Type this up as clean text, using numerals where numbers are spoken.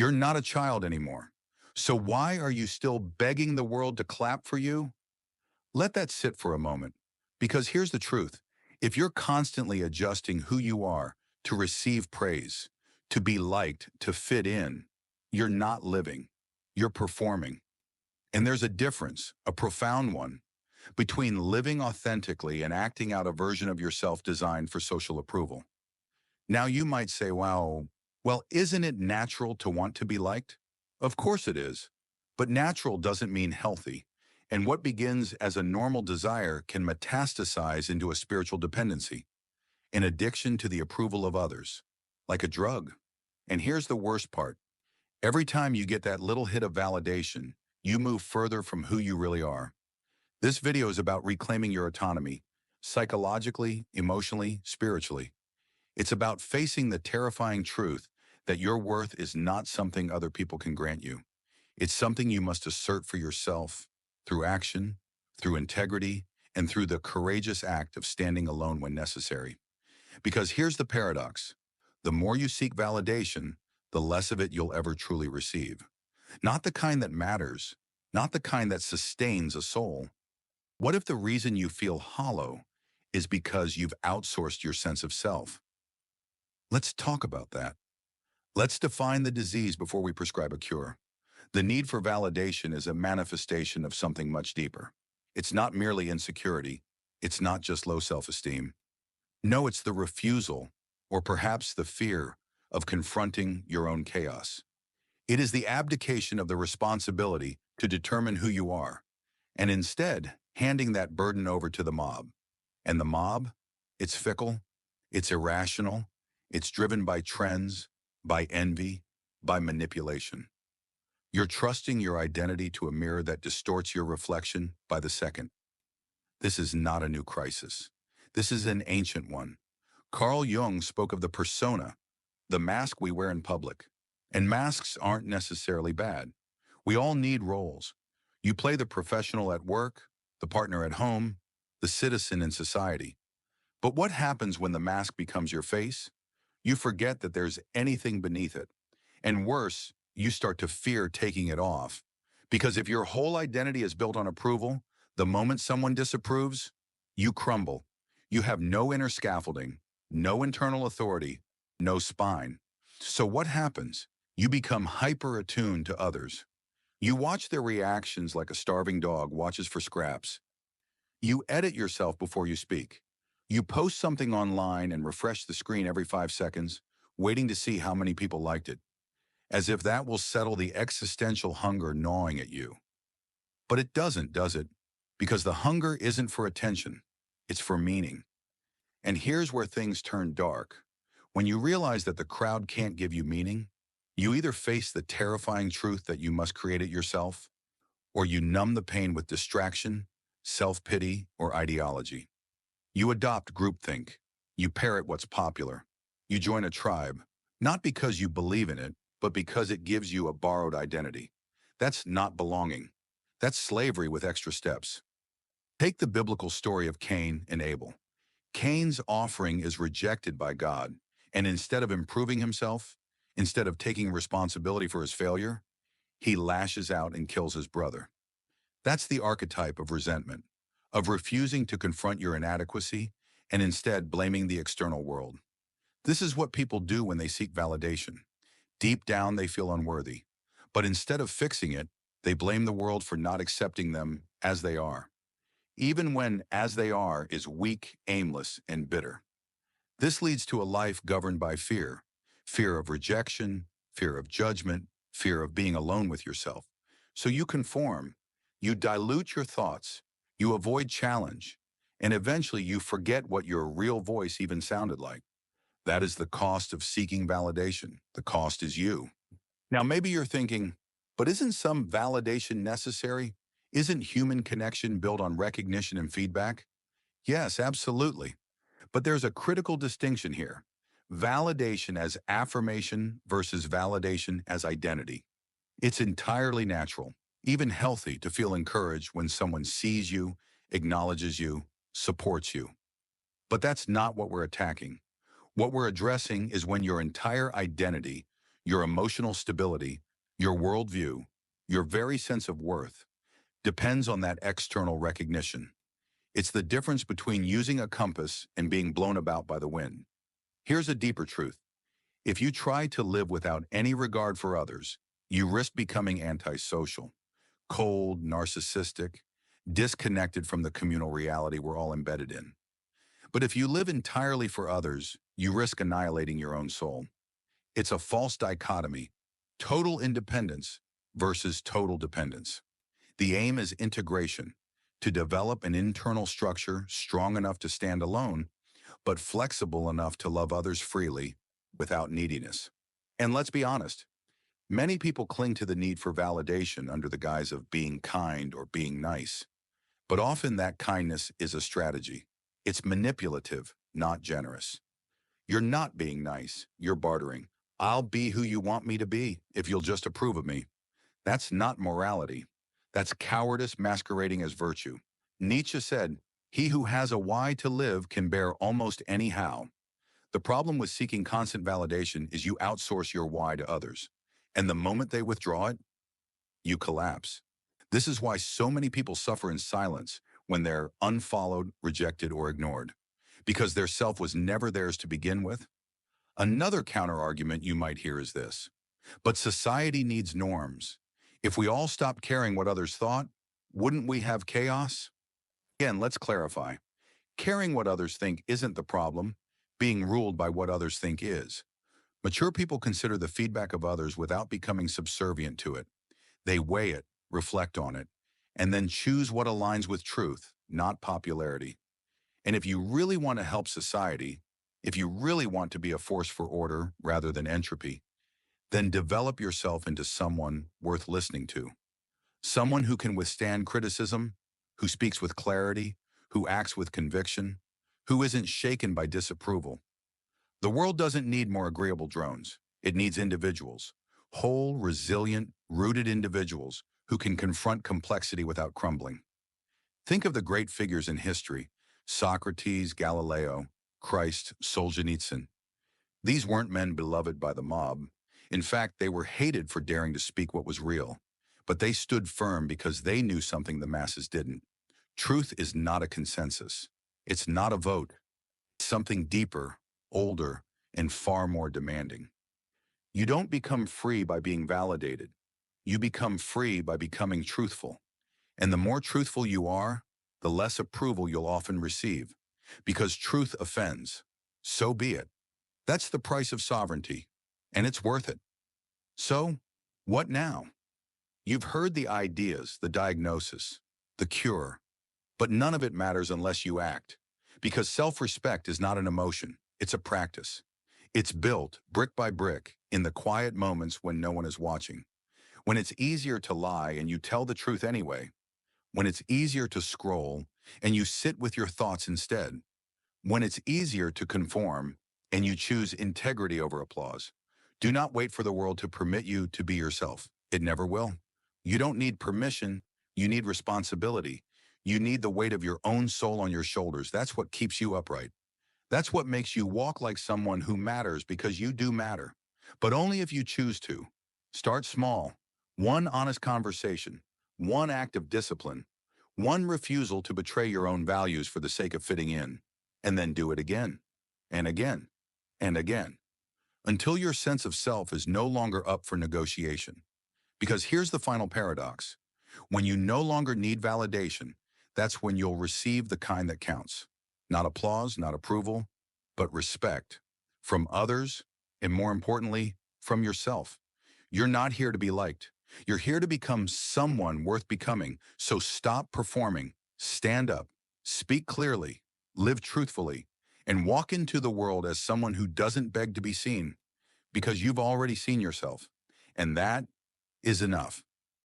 You're not a child anymore. So why are you still begging the world to clap for you? Let that sit for a moment. Because here's the truth. If you're constantly adjusting who you are to receive praise, to be liked, to fit in, you're not living. You're performing. And there's a difference, a profound one, between living authentically and acting out a version of yourself designed for social approval. Now you might say, wow, well, isn't it natural to want to be liked? Of course it is. But natural doesn't mean healthy. And what begins as a normal desire can metastasize into a spiritual dependency, an addiction to the approval of others, like a drug. And here's the worst part. Every time you get that little hit of validation, you move further from who you really are. This video is about reclaiming your autonomy, psychologically, emotionally, spiritually. It's about facing the terrifying truth that your worth is not something other people can grant you. It's something you must assert for yourself through action, through integrity, and through the courageous act of standing alone when necessary. Because here's the paradox. The more you seek validation, the less of it you'll ever truly receive. Not the kind that matters, not the kind that sustains a soul. What if the reason you feel hollow is because you've outsourced your sense of self? Let's talk about that. Let's define the disease before we prescribe a cure. The need for validation is a manifestation of something much deeper. It's not merely insecurity. It's not just low self-esteem. No, it's the refusal, or perhaps the fear, of confronting your own chaos. It is the abdication of the responsibility to determine who you are, and instead handing that burden over to the mob. And the mob? It's fickle, it's irrational, it's driven by trends, by envy, by manipulation. You're trusting your identity to a mirror that distorts your reflection by the second. This is not a new crisis. This is an ancient one. Carl Jung spoke of the persona, the mask we wear in public. And masks aren't necessarily bad. We all need roles. You play the professional at work, the partner at home, the citizen in society. But what happens when the mask becomes your face? You forget that there's anything beneath it. And worse, you start to fear taking it off. Because if your whole identity is built on approval, the moment someone disapproves, you crumble. You have no inner scaffolding, no internal authority, no spine. So what happens? You become hyper-attuned to others. You watch their reactions like a starving dog watches for scraps. You edit yourself before you speak. You post something online and refresh the screen every 5 seconds, waiting to see how many people liked it, as if that will settle the existential hunger gnawing at you. But it doesn't, does it? Because the hunger isn't for attention, it's for meaning. And here's where things turn dark. When you realize that the crowd can't give you meaning, you either face the terrifying truth that you must create it yourself, or you numb the pain with distraction, self-pity, or ideology. You adopt groupthink. You parrot what's popular. You join a tribe, not because you believe in it, but because it gives you a borrowed identity. That's not belonging. That's slavery with extra steps. Take the biblical story of Cain and Abel. Cain's offering is rejected by God, and instead of improving himself, instead of taking responsibility for his failure, he lashes out and kills his brother. That's the archetype of resentment, of refusing to confront your inadequacy and instead blaming the external world. This is what people do when they seek validation. Deep down, they feel unworthy. But instead of fixing it, they blame the world for not accepting them as they are. Even when as they are is weak, aimless, and bitter. This leads to a life governed by fear. Fear of rejection, fear of judgment, fear of being alone with yourself. So you conform, you dilute your thoughts, you avoid challenge, and eventually you forget what your real voice even sounded like. That is the cost of seeking validation. The cost is you. Now maybe you're thinking, but isn't some validation necessary? Isn't human connection built on recognition and feedback? Yes, absolutely. But there's a critical distinction here. Validation as affirmation versus validation as identity. It's entirely natural, even healthy, to feel encouraged when someone sees you, acknowledges you, supports you. But that's not what we're attacking. What we're addressing is when your entire identity, your emotional stability, your worldview, your very sense of worth depends on that external recognition. It's the difference between using a compass and being blown about by the wind. Here's a deeper truth. If you try to live without any regard for others, you risk becoming antisocial, cold, narcissistic, disconnected from the communal reality we're all embedded in. But if you live entirely for others, you risk annihilating your own soul. It's a false dichotomy, total independence versus total dependence. The aim is integration, to develop an internal structure strong enough to stand alone, but flexible enough to love others freely without neediness. And let's be honest, many people cling to the need for validation under the guise of being kind or being nice. But often that kindness is a strategy. It's manipulative, not generous. You're not being nice, you're bartering. I'll be who you want me to be if you'll just approve of me. That's not morality. That's cowardice masquerading as virtue. Nietzsche said, "He who has a why to live can bear almost any how." The problem with seeking constant validation is you outsource your why to others. And the moment they withdraw it, you collapse. This is why so many people suffer in silence when they're unfollowed, rejected, or ignored, because their self was never theirs to begin with. Another counterargument you might hear is this: but society needs norms. If we all stopped caring what others thought, wouldn't we have chaos? Again, let's clarify. Caring what others think isn't the problem. Being ruled by what others think is. Mature people consider the feedback of others without becoming subservient to it. They weigh it, reflect on it, and then choose what aligns with truth, not popularity. And if you really want to help society, if you really want to be a force for order rather than entropy, then develop yourself into someone worth listening to. Someone who can withstand criticism, who speaks with clarity, who acts with conviction, who isn't shaken by disapproval. The world doesn't need more agreeable drones. It needs individuals, whole, resilient, rooted individuals who can confront complexity without crumbling. Think of the great figures in history: Socrates, Galileo, Christ, Solzhenitsyn. These weren't men beloved by the mob. In fact, they were hated for daring to speak what was real. But they stood firm because they knew something the masses didn't. Truth is not a consensus. It's not a vote. It's something deeper, older, and far more demanding. You don't become free by being validated. You become free by becoming truthful. And the more truthful you are, the less approval you'll often receive. Because truth offends. So be it. That's the price of sovereignty, and it's worth it. So, what now? You've heard the ideas, the diagnosis, the cure, but none of it matters unless you act. Because self-respect is not an emotion, it's a practice. It's built, brick by brick, in the quiet moments when no one is watching. When it's easier to lie and you tell the truth anyway. When it's easier to scroll and you sit with your thoughts instead. When it's easier to conform and you choose integrity over applause. Do not wait for the world to permit you to be yourself. It never will. You don't need permission. You need responsibility. You need the weight of your own soul on your shoulders. That's what keeps you upright. That's what makes you walk like someone who matters, because you do matter. But only if you choose to. Start small. One honest conversation. One act of discipline. One refusal to betray your own values for the sake of fitting in. And then do it again. And again. And again. Until your sense of self is no longer up for negotiation. Because here's the final paradox. When you no longer need validation, that's when you'll receive the kind that counts. Not applause, not approval, but respect. From others, and more importantly, from yourself. You're not here to be liked. You're here to become someone worth becoming. So stop performing, stand up, speak clearly, live truthfully, and walk into the world as someone who doesn't beg to be seen, because you've already seen yourself. And that is enough.